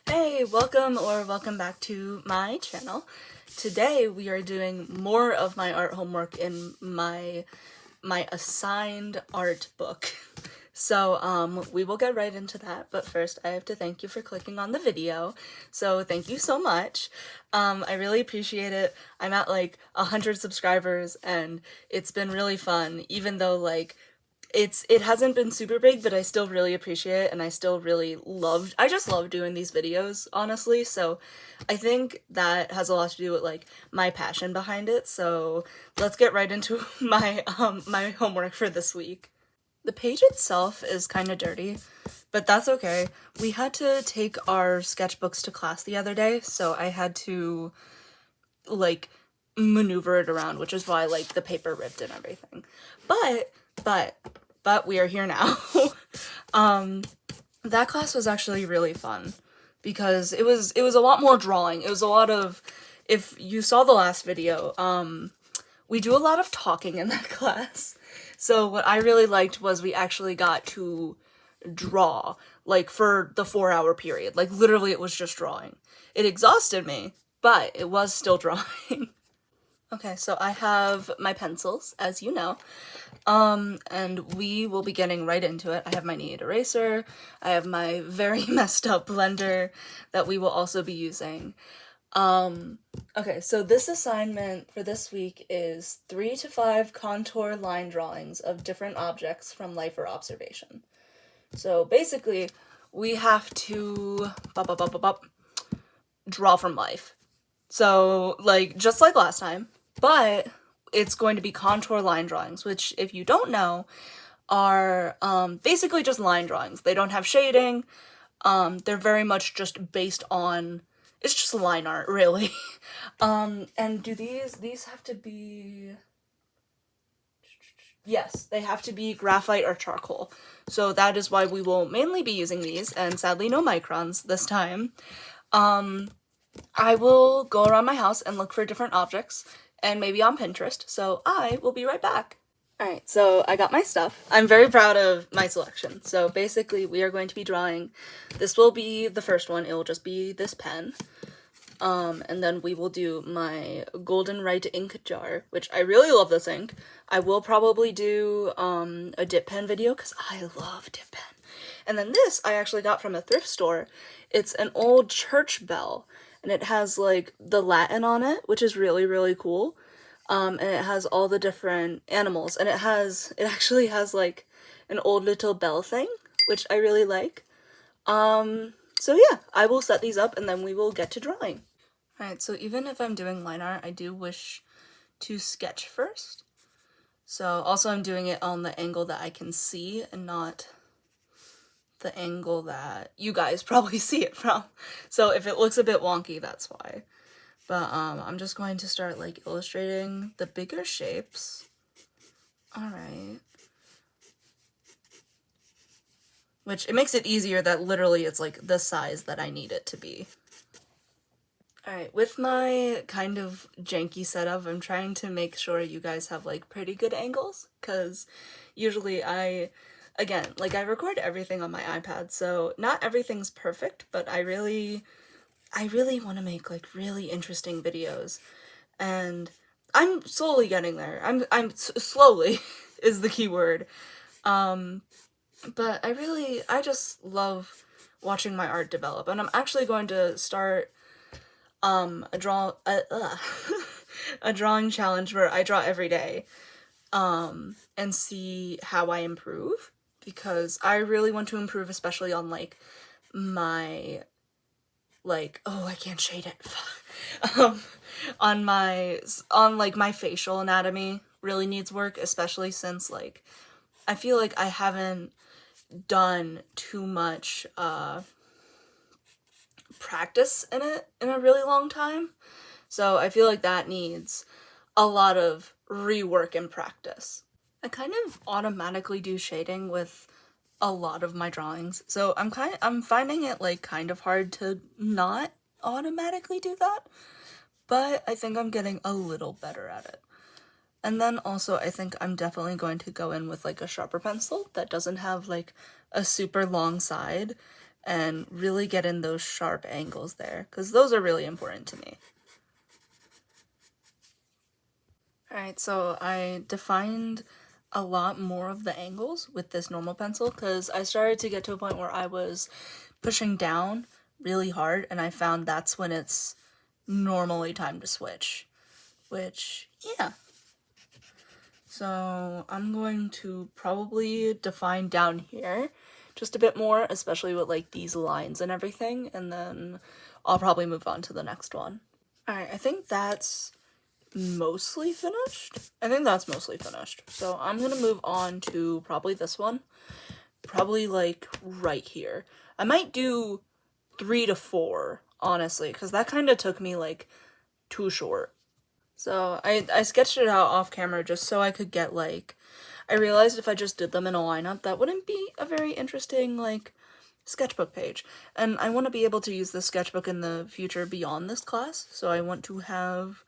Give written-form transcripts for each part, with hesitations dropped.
Hey, welcome back to my channel. Today we are doing more of my art homework in my assigned art book. So we will get right into that, but first I have to thank you for clicking on the video. So thank you so much. I really appreciate it. I'm at like 100 subscribers and it's been really fun, even though like it hasn't been super big, but I still really appreciate it, and I still really I just love doing these videos, honestly. So I think that has a lot to do with like my passion behind it. So let's get right into my homework for this week. The page itself is kind of dirty, but that's okay. We had to take our sketchbooks to class the other day, so I had to like maneuver it around, which is why like the paper ripped and everything. But we are here now. That class was actually really fun because it was a lot more drawing. It was a lot of, if you saw the last video, we do a lot of talking in that class. So what I really liked was we actually got to draw, like, for the 4-hour period. Like, literally it was just drawing. It exhausted me, but it was still drawing. Okay, so I have my pencils, as you know, and we will be getting right into it. I have my kneaded eraser, I have my very messed up blender that we will also be using. Okay, so this assignment for this week is 3 to 5 contour line drawings of different objects from life or observation. So basically, we have to draw from life. So, like, just like last time, but it's going to be contour line drawings, which, if you don't know, are basically just line drawings. They don't have shading. They're very much just based on, it's just line art, really. And do these have to be, yes, they have to be graphite or charcoal. So that is why we will mainly be using these, and sadly no microns this time. I will go around my house and look for different objects, and maybe on Pinterest, so I will be right back. Alright, so I got my stuff. I'm very proud of my selection. So basically we are going to be drawing, this will be the first one, it will just be this pen. And then we will do my Golden Right ink jar, which I really love this ink. I will probably do a dip pen video because I love dip pen. And then this I actually got from a thrift store. It's an old church bell, and it has like the Latin on it, which is really, really cool. And it has all the different animals, and it actually has like an old little bell thing, which I really like. So yeah, I will set these up and then we will get to drawing. Alright, so even if I'm doing line art, I do wish to sketch first. So also I'm doing it on the angle that I can see and not the angle that you guys probably see it from. So if it looks a bit wonky, that's why. But I'm just going to start like illustrating the bigger shapes. Alright. Which, it makes it easier that literally it's like the size that I need it to be. Alright, with my kind of janky setup, I'm trying to make sure you guys have like pretty good angles, because usually again, like I record everything on my iPad, so not everything's perfect, but I really want to make like really interesting videos, and I'm slowly getting there. I'm slowly is the key word. But I just love watching my art develop, and I'm actually going to start a drawing challenge where I draw every day and see how I improve, because I really want to improve, especially on like my oh, I can't shade it. On like my facial anatomy really needs work, especially since like I feel like I haven't done too much practice in it in a really long time. So I feel like that needs a lot of rework and practice. I kind of automatically do shading with a lot of my drawings, so I'm finding it like kind of hard to not automatically do that, but I think I'm getting a little better at it. And then also I think I'm definitely going to go in with like a sharper pencil that doesn't have like a super long side, and really get in those sharp angles there, because those are really important to me. Alright, so I defined a lot more of the angles with this normal pencil, because I started to get to a point where I was pushing down really hard, and I found that's when it's normally time to switch, which, yeah. So I'm going to probably define down here just a bit more, especially with like these lines and everything, and then I'll probably move on to the next one. Alright, I think that's mostly finished. So I'm gonna move on to probably this one. Probably like right here. I might do 3 to 4, honestly, because that kind of took me like too short. So I sketched it out off camera just so I could get like, I realized if I just did them in a lineup, that wouldn't be a very interesting like sketchbook page. And I want to be able to use this sketchbook in the future beyond this class, so I want to have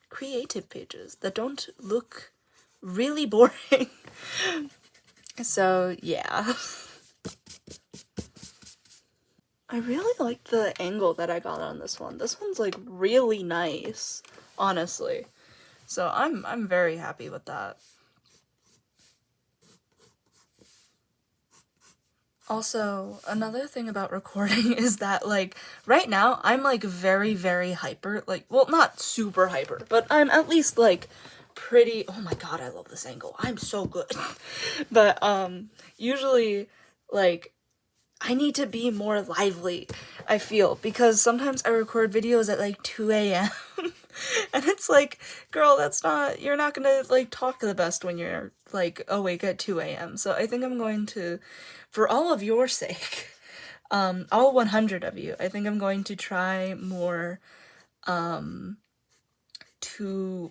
creative pages that don't look really boring. So yeah. I really like the angle that I got on this one. This one's like really nice, honestly. So I'm very happy with that. Also, another thing about recording is that, like, right now, I'm, like, very, very hyper. Like, well, not super hyper, but I'm at least, like, pretty... Oh my god, I love this angle. I'm so good. But, usually, like, I need to be more lively, I feel, because sometimes I record videos at, like, 2 a.m. And it's like, girl, that's not... You're not gonna, like, talk the best when you're, like, awake at 2 a.m. So I think I'm going to... For all of your sake, all 100 of you, I think I'm going to try more, to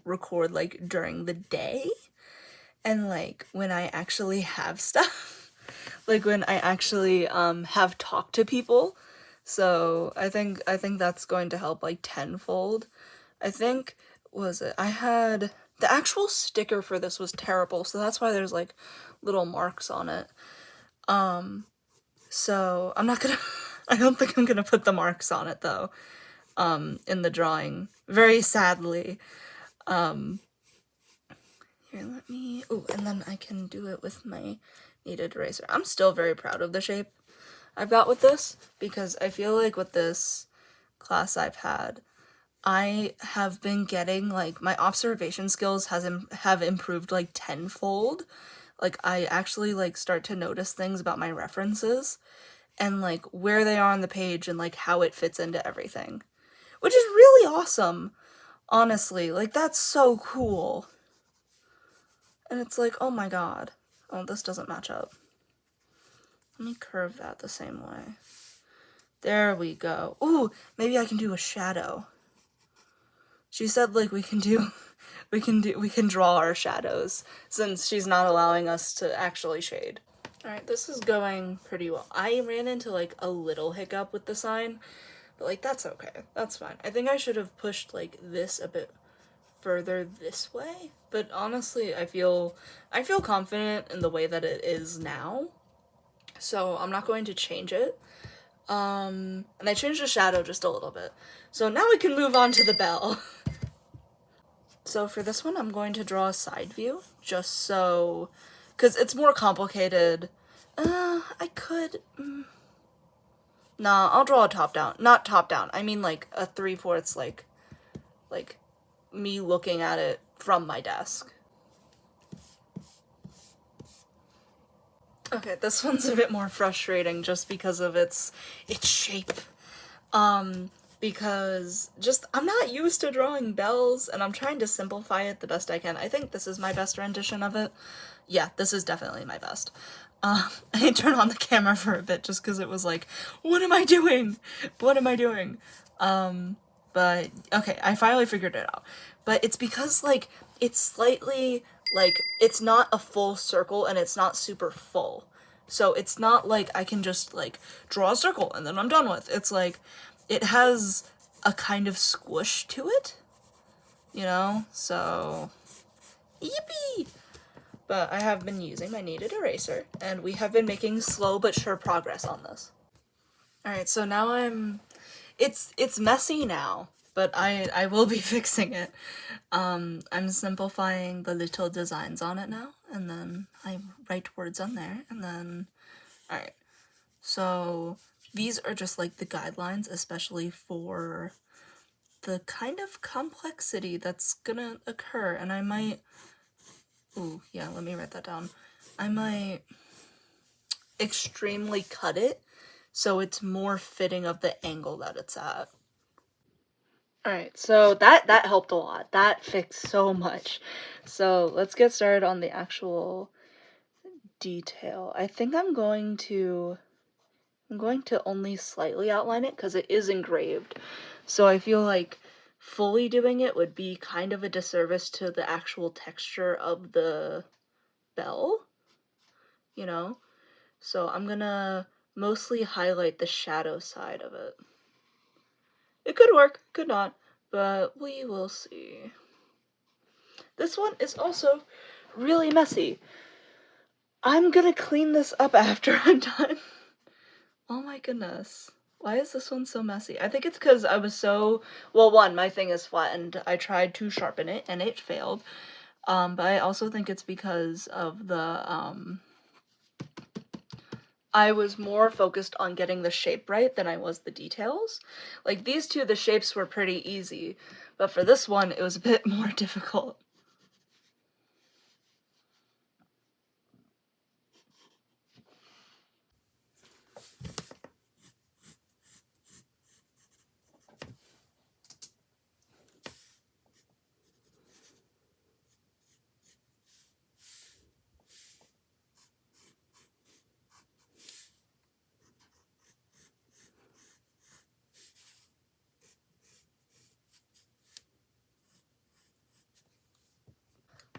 record, like, during the day, and, like, when I actually have stuff, like, when I actually, have talked to people, so I think that's going to help, like, tenfold. I think, I had, the actual sticker for this was terrible, so that's why there's, like, little marks on it. So I'm not gonna, I don't think I'm gonna put the marks on it though, in the drawing, very sadly. Here, let me, oh, and then I can do it with my kneaded eraser. I'm still very proud of the shape I've got with this, because I feel like with this class I've had, I have been getting, like, my observation skills have improved, like, tenfold. Like, I actually, like, start to notice things about my references, and, like, where they are on the page, and, like, how it fits into everything. Which is really awesome, honestly. Like, that's so cool. And it's like, oh my god. Oh, this doesn't match up. Let me curve that the same way. There we go. Ooh, maybe I can do a shadow. She said, like, we can draw our shadows, since she's not allowing us to actually shade. Alright, this is going pretty well. I ran into, like, a little hiccup with the sign, but, like, that's okay. That's fine. I think I should have pushed, like, this a bit further this way, but honestly, I feel confident in the way that it is now, so I'm not going to change it. And I changed the shadow just a little bit. So now we can move on to the bell. So for this one, I'm going to draw a side view, just so, because it's more complicated. I could, nah, I'll draw a top down. Not top down, I mean like a 3/4, like me looking at it from my desk. Okay, this one's a bit more frustrating just because of its shape. Because just, I'm not used to drawing bells, and I'm trying to simplify it the best I can. I think this is my best rendition of it. Yeah, this is definitely my best. I turned on the camera for a bit just because it was like, what am I doing? What am I doing? But, okay, I finally figured it out. But it's because, like, it's slightly, like, it's not a full circle and it's not super full. So it's not like I can just, like, draw a circle and then I'm done with. It's like, it has a kind of squish to it, you know? So, yippee! But I have been using my kneaded eraser, and we have been making slow but sure progress on this. Alright, so now it's messy now, but I will be fixing it. I'm simplifying the little designs on it now, and then I write words on there, and then, alright. So these are just like the guidelines, especially for the kind of complexity that's gonna occur, and I might, ooh, yeah, let me write that down. I might extremely cut it so it's more fitting of the angle that it's at. Alright, so that helped a lot. That fixed so much. So let's get started on the actual detail. I think I'm going to only slightly outline it because it is engraved. So I feel like fully doing it would be kind of a disservice to the actual texture of the bell, you know? So I'm gonna mostly highlight the shadow side of it. It could work, could not, but we will see. This one is also really messy. I'm gonna clean this up after I'm done. Oh my goodness. Why is this one so messy? I think it's because I was so... Well, one, my thing is flattened. I tried to sharpen it, and it failed. But I also think it's because of the, I was more focused on getting the shape right than I was the details. Like, these two, the shapes were pretty easy. But for this one, it was a bit more difficult.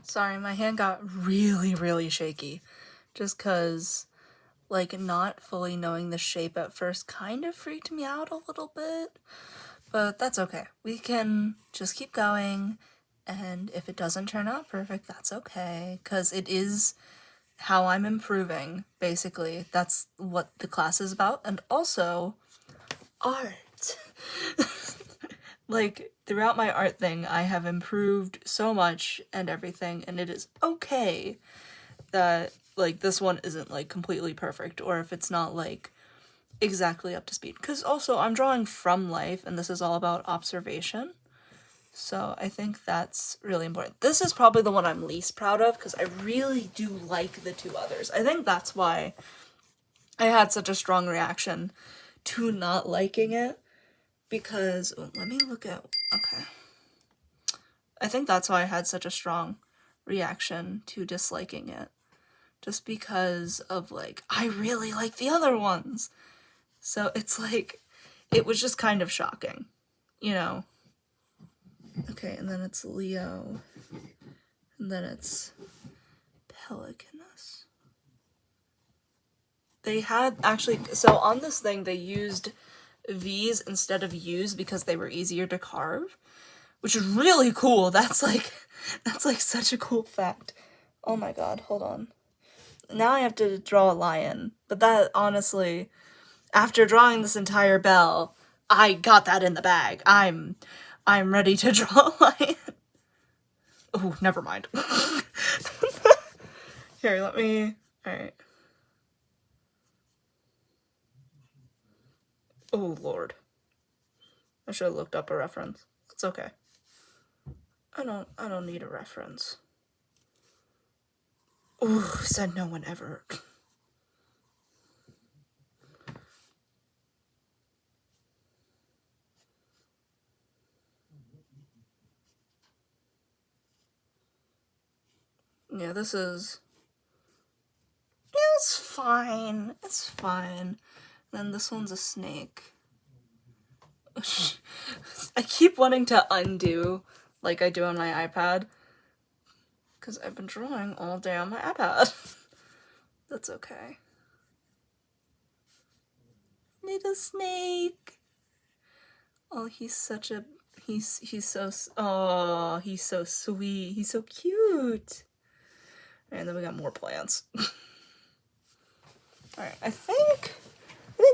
Sorry, my hand got really, really shaky. Just because, like, not fully knowing the shape at first kind of freaked me out a little bit. But that's okay. We can just keep going, and if it doesn't turn out perfect, that's okay. Because it is how I'm improving, basically. That's what the class is about. And also, art. Like, throughout my art thing, I have improved so much and everything, and it is okay that, like, this one isn't, like, completely perfect, or if it's not, like, exactly up to speed. Because also, I'm drawing from life, and this is all about observation. So I think that's really important. This is probably the one I'm least proud of, because I really do like the two others. I think that's why I had such a strong reaction to not liking it. Because, oh, let me look at, okay. I think that's why I had such a strong reaction to disliking it. Just because of, like, I really like the other ones. So it's like, it was just kind of shocking, you know? Okay, and then it's Leo. And then it's Pelicanus. They had, actually, so on this thing, they used V's instead of U's because they were easier to carve, which is really cool. That's like such a cool fact. Oh my god, hold on. Now I have to draw a lion, but that, honestly, after drawing this entire bell, I got that in the bag. I'm ready to draw a lion. Oh, never mind. Here, let me, alright. Oh lord. I should have looked up a reference. It's okay. I don't need a reference. Ooh, said no one ever. Yeah, this is... It's fine. It's fine. Then this one's a snake. I keep wanting to undo like I do on my iPad. Because I've been drawing all day on my iPad. That's okay. Little snake. Oh, he's such a... He's so... Oh, he's so sweet. He's so cute. And then we got more plants. Alright, I think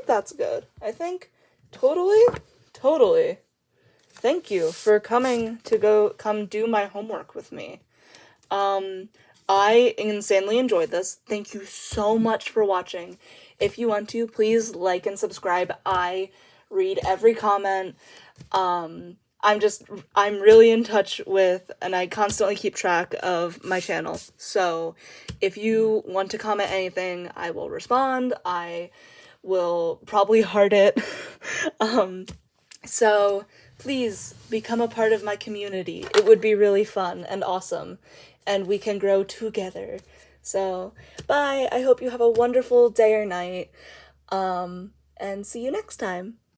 that's good. I think totally. Thank you for coming to come do my homework with me. I insanely enjoyed this. Thank you so much for watching. If you want to, please like and subscribe. I read every comment. I'm really in touch with, and I constantly keep track of my channel. So if you want to comment anything, I will respond. I will probably heart it. So please become a part of my community. It would be really fun and awesome, and we can grow together. So bye. I hope you have a wonderful day or night. And see you next time.